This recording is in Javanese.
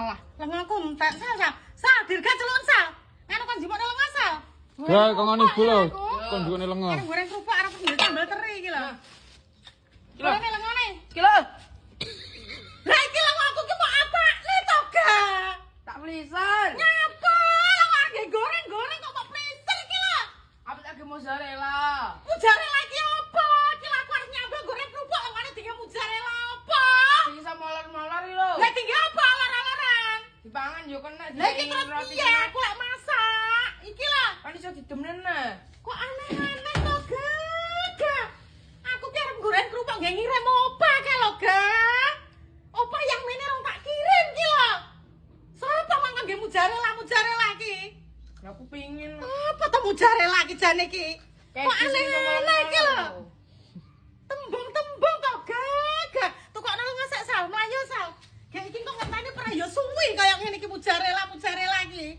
Alah, lengaku entek sal. Sal dirga celuk sal. Anu kon jimokne lenga sal. Ya, kangane iku lho. Kon jukune lenga. Arep goreng kerupuk arep nggih sambel teri iki lho. Goreng lengane. Iki lho. Lah iki lengaku ki mau apa? Le toga. Tak bliser. Nyapa? Lenga nggih goreng-goreng kok pleser iki lho. Apa lagi mozzarella? Mozzarella iki apa? Ki aku arep nyambel goreng kerupuk lengane tinggal mozzarella apa? Sing iso molor-molor iki lho. Lah tinggal apa lor-loran? Dipangan yo kena Lah iki terus piye? Aku lek masak. Iki lho. Kan iso didemene. Kok aneh-aneh to, Gak? Aku ki arep goreng kerupuk nggih ngirim opa ka lho, Gak. Opa yang mene rong tak kirim ki lho. Sapa mangan nggih mozzarella iki? Lah aku pingin. Apa to mozzarella iki jane iki? Kok aneh-aneh iki lho. Tembung-tembung to, Gak. Tukokno ngesek sal, mlayu sal. Gak iki kok ngetane pra ya suwi kaya ngene iki mozzarella iki.